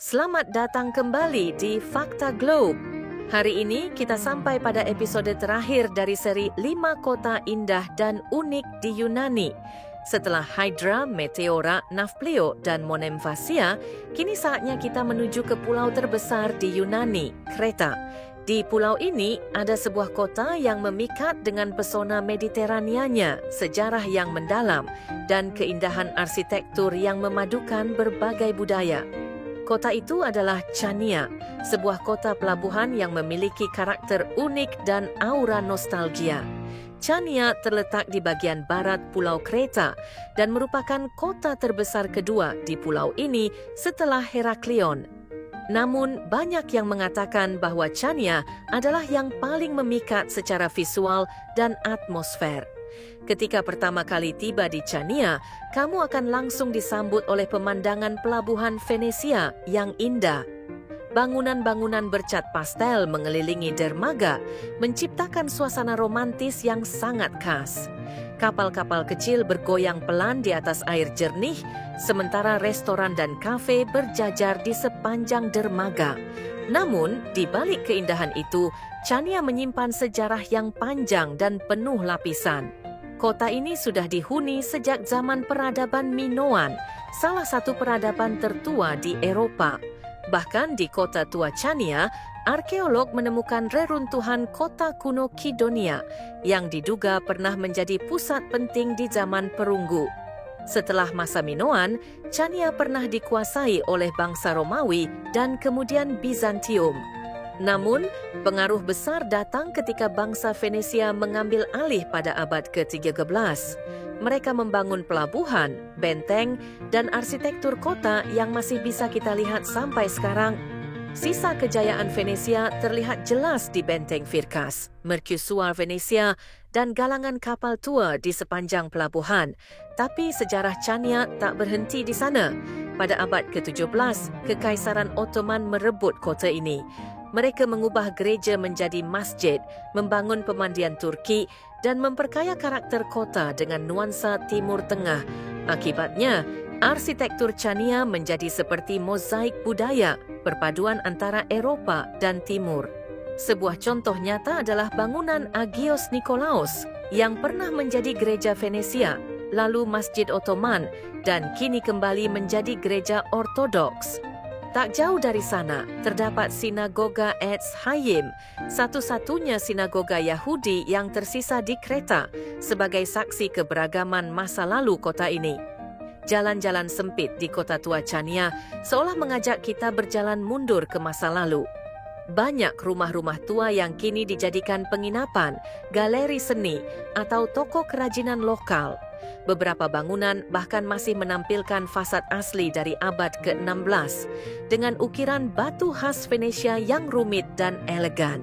Selamat datang kembali di Fakta Globe. Hari ini kita sampai pada episode terakhir dari seri 5 kota indah dan unik di Yunani. Setelah Hydra, Meteora, Nafplio, dan Monemvasia, kini saatnya kita menuju ke pulau terbesar di Yunani, Kreta. Di pulau ini ada sebuah kota yang memikat dengan pesona Mediteranianya, sejarah yang mendalam, dan keindahan arsitektur yang memadukan berbagai budaya. Kota itu adalah Chania, sebuah kota pelabuhan yang memiliki karakter unik dan aura nostalgia. Chania terletak di bagian barat Pulau Kreta dan merupakan kota terbesar kedua di pulau ini setelah Heraklion. Namun, banyak yang mengatakan bahwa Chania adalah yang paling memikat secara visual dan atmosfer. Ketika pertama kali tiba di Chania, kamu akan langsung disambut oleh pemandangan pelabuhan Venesia yang indah. Bangunan-bangunan bercat pastel mengelilingi dermaga, menciptakan suasana romantis yang sangat khas. Kapal-kapal kecil bergoyang pelan di atas air jernih, sementara restoran dan kafe berjajar di sepanjang dermaga. Namun, di balik keindahan itu, Chania menyimpan sejarah yang panjang dan penuh lapisan. Kota ini sudah dihuni sejak zaman peradaban Minoan, salah satu peradaban tertua di Eropa. Bahkan di kota tua Chania, arkeolog menemukan reruntuhan kota kuno Kidonia yang diduga pernah menjadi pusat penting di zaman perunggu. Setelah masa Minoan, Chania pernah dikuasai oleh bangsa Romawi dan kemudian Bizantium. Namun, pengaruh besar datang ketika bangsa Venesia mengambil alih pada abad ke-13. Mereka membangun pelabuhan, benteng, dan arsitektur kota yang masih bisa kita lihat sampai sekarang. Sisa kejayaan Venesia terlihat jelas di benteng Firkas, Mercusuar Venesia, dan galangan kapal tua di sepanjang pelabuhan. Tapi sejarah Chania tak berhenti di sana. Pada abad ke-17, Kekaisaran Ottoman merebut kota ini. Mereka mengubah gereja menjadi masjid, membangun pemandian Turki, dan memperkaya karakter kota dengan nuansa Timur Tengah. Akibatnya, arsitektur Chania menjadi seperti mozaik budaya, perpaduan antara Eropa dan Timur. Sebuah contoh nyata adalah bangunan Agios Nikolaos yang pernah menjadi gereja Venesia, lalu Masjid Ottoman, dan kini kembali menjadi gereja Ortodoks. Tak jauh dari sana, terdapat Sinagoga Etz Hayim, satu-satunya sinagoga Yahudi yang tersisa di Kreta, sebagai saksi keberagaman masa lalu kota ini. Jalan-jalan sempit di kota tua Chania seolah mengajak kita berjalan mundur ke masa lalu. Banyak rumah-rumah tua yang kini dijadikan penginapan, galeri seni, atau toko kerajinan lokal. Beberapa bangunan bahkan masih menampilkan fasad asli dari abad ke-16 dengan ukiran batu khas Venesia yang rumit dan elegan.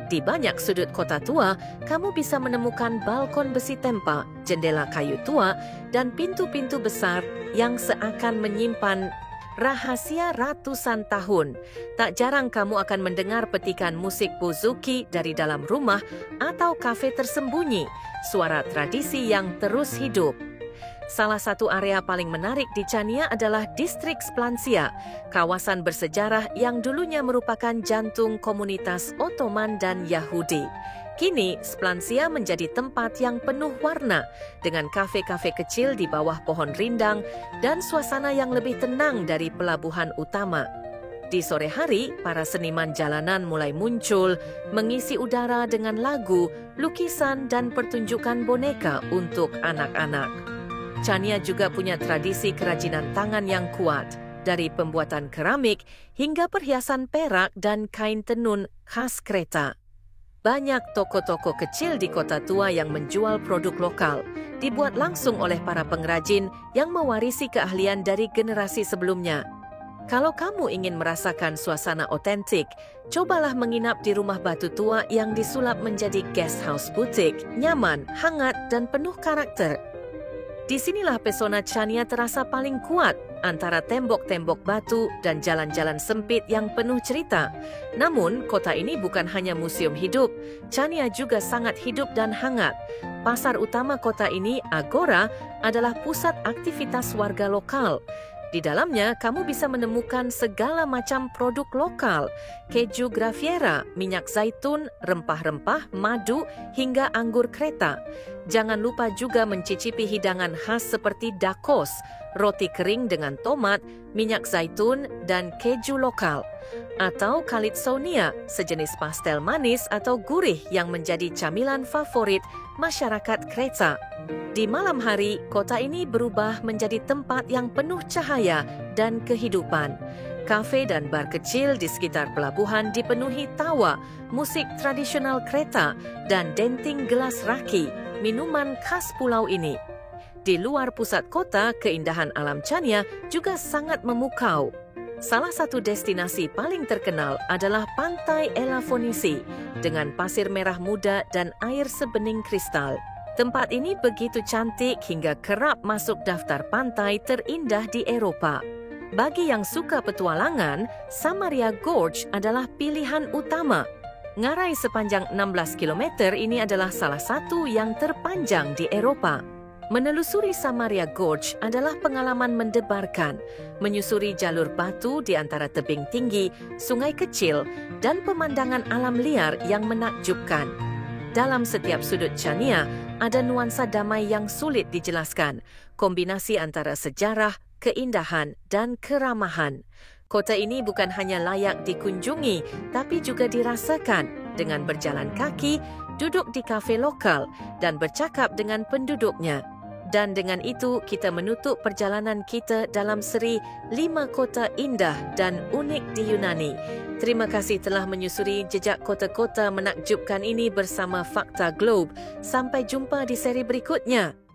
Di banyak sudut kota tua, kamu bisa menemukan balkon besi tempa, jendela kayu tua, dan pintu-pintu besar yang seakan menyimpan rahasia ratusan tahun. Tak jarang kamu akan mendengar petikan musik bouzouki dari dalam rumah atau kafe tersembunyi, suara tradisi yang terus hidup. Salah satu area paling menarik di Chania adalah distrik Splansia, kawasan bersejarah yang dulunya merupakan jantung komunitas Ottoman dan Yahudi. Kini, Splansia menjadi tempat yang penuh warna, dengan kafe-kafe kecil di bawah pohon rindang dan suasana yang lebih tenang dari pelabuhan utama. Di sore hari, para seniman jalanan mulai muncul, mengisi udara dengan lagu, lukisan, dan pertunjukan boneka untuk anak-anak. Chania juga punya tradisi kerajinan tangan yang kuat, dari pembuatan keramik hingga perhiasan perak dan kain tenun khas Kreta. Banyak toko-toko kecil di kota tua yang menjual produk lokal, dibuat langsung oleh para pengrajin yang mewarisi keahlian dari generasi sebelumnya. Kalau kamu ingin merasakan suasana otentik, cobalah menginap di rumah batu tua yang disulap menjadi guest house butik, nyaman, hangat, dan penuh karakter. Disinilah pesona Chania terasa paling kuat antara tembok-tembok batu dan jalan-jalan sempit yang penuh cerita. Namun, kota ini bukan hanya museum hidup. Chania juga sangat hidup dan hangat. Pasar utama kota ini, Agora, adalah pusat aktivitas warga lokal. Di dalamnya, kamu bisa menemukan segala macam produk lokal, keju Grafiera, minyak zaitun, rempah-rempah, madu, hingga anggur Kreta. Jangan lupa juga mencicipi hidangan khas seperti dakos, roti kering dengan tomat, minyak zaitun, dan keju lokal. Atau kalitsonia, sejenis pastel manis atau gurih yang menjadi camilan favorit masyarakat Kreta. Di malam hari, kota ini berubah menjadi tempat yang penuh cahaya dan kehidupan. Kafe dan bar kecil di sekitar pelabuhan dipenuhi tawa, musik tradisional Kreta, dan denting gelas raki, minuman khas pulau ini. Di luar pusat kota, keindahan alam Chania juga sangat memukau. Salah satu destinasi paling terkenal adalah Pantai Elafonisi dengan pasir merah muda dan air sebening kristal. Tempat ini begitu cantik hingga kerap masuk daftar pantai terindah di Eropah. Bagi yang suka petualangan, Samaria Gorge adalah pilihan utama. Ngarai sepanjang 16 km ini adalah salah satu yang terpanjang di Eropah. Menelusuri Samaria Gorge adalah pengalaman mendebarkan, menyusuri jalur batu di antara tebing tinggi, sungai kecil, dan pemandangan alam liar yang menakjubkan. Dalam setiap sudut Chania, ada nuansa damai yang sulit dijelaskan, kombinasi antara sejarah, keindahan, dan keramahan. Kota ini bukan hanya layak dikunjungi, tapi juga dirasakan dengan berjalan kaki, duduk di kafe lokal, dan bercakap dengan penduduknya. Dan dengan itu, kita menutup perjalanan kita dalam seri 5 kota indah dan unik di Yunani. Terima kasih telah menyusuri jejak kota-kota menakjubkan ini bersama Fakta Globe. Sampai jumpa di seri berikutnya.